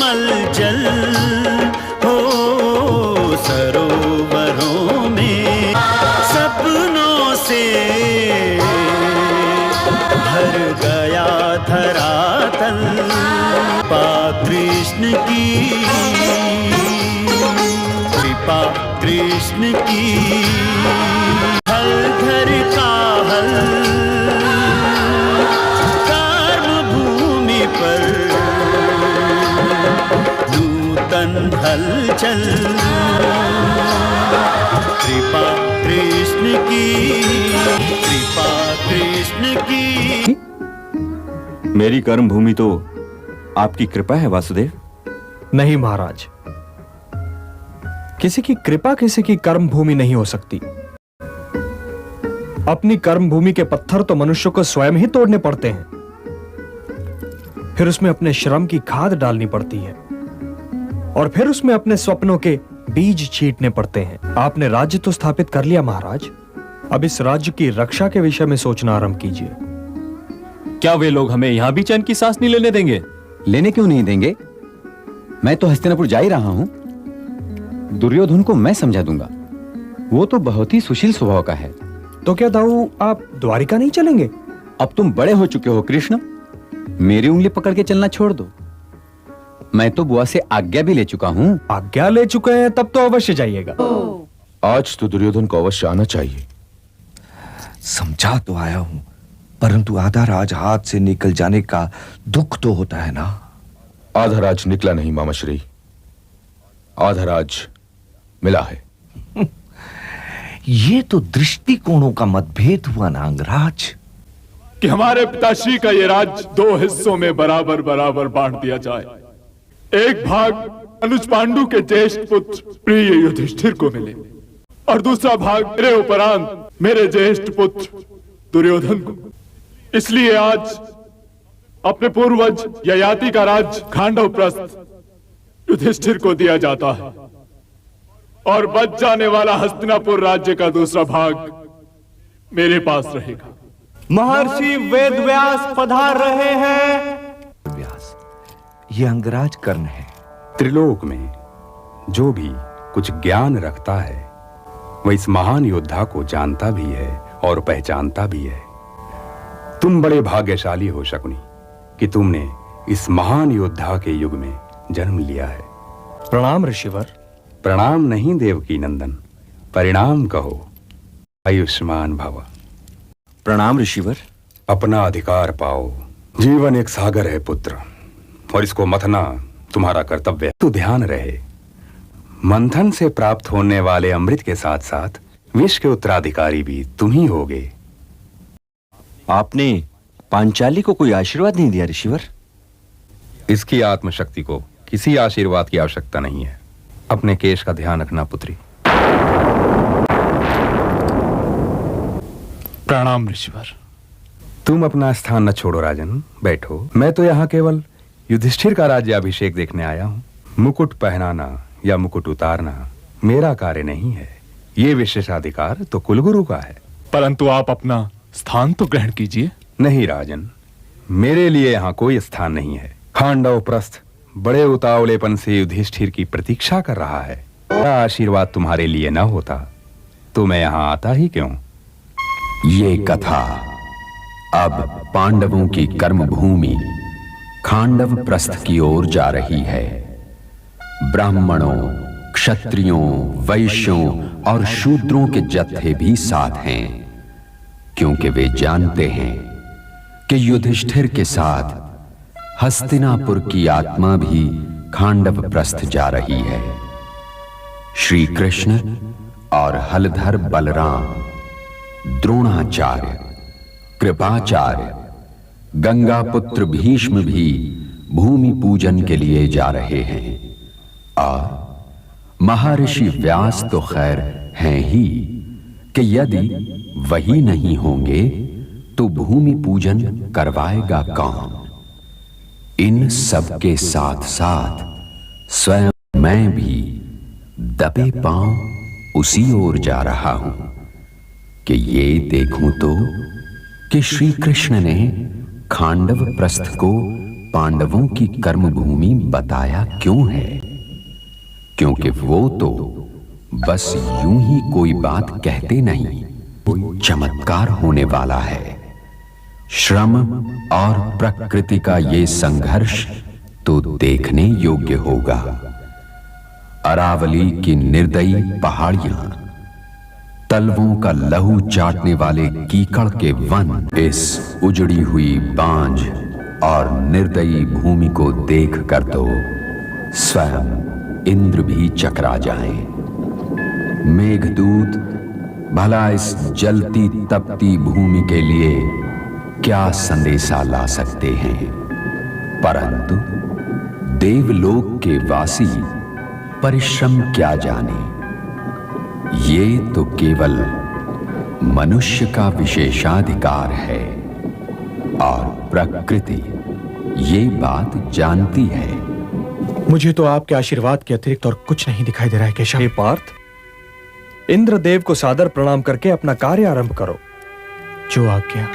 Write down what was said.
मलजल हो सरोवरों में सपनों से भर गया धरातल। कृपा कृष्ण की, कृपा कृष्ण की, हल घर का हल कर्म भूमि पर नूतन हलचल। कृपा कृष्ण की, कृपा कृष्ण की। मेरी कर्म भूमि तो आपकी कृपा है वासुदेव। नहीं महाराज, किसी की कृपा किसी की कर्म भूमि नहीं हो सकती। अपनी कर्म भूमि के पत्थर तो मनुष्य को स्वयं ही तोड़ने पड़ते हैं, फिर उसमें अपने श्रम की खाद डालनी पड़ती है और फिर उसमें अपने स्वप्नों के बीज छींटने पड़ते हैं। आपने राज्य तो स्थापित कर लिया महाराज, अब इस राज्य की रक्षा के विषय में सोचना आरंभ कीजिए। क्या वे लोग हमें यहां भी चैन की सांस नहीं लेने देंगे? लेने क्यों नहीं देंगे? मैं तो हस्तिनापुर जा ही रहा हूं। दुर्योधन को मैं समझा दूंगा, वो तो बहुत ही सुशील स्वभाव का है। तो क्या दाऊ आप द्वारिका नहीं चलेंगे? अब तुम बड़े हो चुके हो कृष्ण, मेरी उंगली पकड़ के चलना छोड़ दो। मैं तो बुआ से आज्ञा भी ले चुका हूं। आज्ञा ले चुके हैं तब तो अवश्य जाइएगा। आज तो दुर्योधन को अवश्य आना चाहिए। समझा तो आया हूं, परंतु आधा राज हाथ से निकल जाने का दुख तो होता है ना। आधा राज निकला नहीं मामाश्री, आधा राज मिला है। ये तो दृष्टिकोणों का मतभेद हुआ ना अंगराज, कि हमारे पिताश्री का ये राज्य 2 हिस्सों में बराबर बराबर बांट दिया जाए। एक भाग अनुज पांडु के ज्येष्ठ पुत्र प्रिय युधिष्ठिर को मिले और दूसरा भाग मेरे उपरांत मेरे ज्येष्ठ पुत्र दुर्योधन को। इसलिए आज अपने पूर्वज ययाति का राज्य खांडवप्रस्थ युधिष्ठिर को दिया जाता है और बच जाने वाला हस्तिनापुर राज्य का दूसरा भाग मेरे पास रहेगा। महर्षि वेदव्यास पधार रहे हैं। व्यास, ये अंगराज कर्ण है। त्रिलोक में जो भी कुछ ज्ञान रखता है वह इस महान योद्धा को जानता भी है और पहचानता भी है। तुम बड़े भाग्यशाली हो शकुनी कि तुमने इस महान योद्धा के युग में जन्म लिया है। प्रणाम ऋषिवर। प्रणाम नहीं देवकी नंदन, परिणाम कहो। आयुष्मान भव। प्रणाम ऋषिवर। अपना अधिकार पाओ। जीवन एक सागर है पुत्र, और इसको मथना तुम्हारा कर्तव्य है। तो ध्यान रहे, मंथन से प्राप्त होने वाले अमृत के साथ साथ विष के उत्तराधिकारी भी तुम ही होगे। आपने पांचाली को कोई आशीर्वाद नहीं दिया ऋषिवर? इसकी आत्मशक्ति को किसी आशीर्वाद की आवश्यकता नहीं है। अपने केश का ध्यान रखना पुत्री। प्रणाम ऋषिवर। तुम अपना स्थान न छोड़ो राजन, बैठो। मैं तो यहाँ केवल युधिष्ठिर का राज्याभिषेक देखने आया हूँ। मुकुट पहनाना या मुकुट उतारना मेरा कार्य नहीं है, ये विशेषाधिकार तो कुलगुरु का है। परंतु आप अपना स्थान तो ग्रहण कीजिए। नहीं राजन, मेरे लिए यहाँ कोई स्थान नहीं है। खांडवप्रस्थ बड़े उतावलेपन से युधिष्ठिर की प्रतीक्षा कर रहा है। मेरा आशीर्वाद तुम्हारे लिए न होता तो मैं यहाँ आता ही क्यों? ये कथा अब पांडवों की कर्मभूमि खांडव प्रस्थ की ओर जा रही है। ब्राह्मणों, क्षत्रियों, वैश्यों और शूद्रों के जत्थे भी साथ हैं, क्योंकि वे जानते हैं कि युधिष्ठिर के साथ हस्तिनापुर की आत्मा भी खांडव प्रस्थ जा रही है। श्री कृष्ण और हलधर बलराम, द्रोणाचार्य, कृपाचार्य, गंगापुत्र भीष्म भी भूमि पूजन के लिए जा रहे हैं और महर्षि व्यास तो खैर हैं ही कि यदि वही नहीं होंगे तो भूमि पूजन करवाएगा कौन। इन सब के साथ साथ स्वयं मैं भी दबे पांव उसी ओर जा रहा हूं कि ये देखूं तो कि श्री कृष्ण ने खांडव प्रस्थ को पांडवों की कर्मभूमि बताया क्यों है? क्योंकि वो तो बस यूं ही कोई बात कहते नहीं, कोई चमत्कार होने वाला है। श्रम और प्रकृति का ये संघर्ष तो देखने योग्य होगा। अरावली की निर्दयी पहाड़ियां, तलवों का लहू चाटने वाले कीकड़ के वन, इस उजड़ी हुई बांझ और निर्दयी भूमि को देखकर तो स्वयं इंद्र भी चकरा जाएं। मेघदूत भला इस जलती तपती भूमि के लिए क्या संदेशा ला सकते हैं, परंतु देवलोक के वासी परिश्रम क्या जाने। ये तो केवल मनुष्य का विशेषाधिकार है और प्रकृति ये बात जानती है। मुझे तो आपके आशीर्वाद के अतिरिक्त और कुछ नहीं दिखाई दे रहा है केशव। हे पार्थ, इंद्रदेव को सादर प्रणाम करके अपना कार्य आरंभ करो। जो आज्ञा।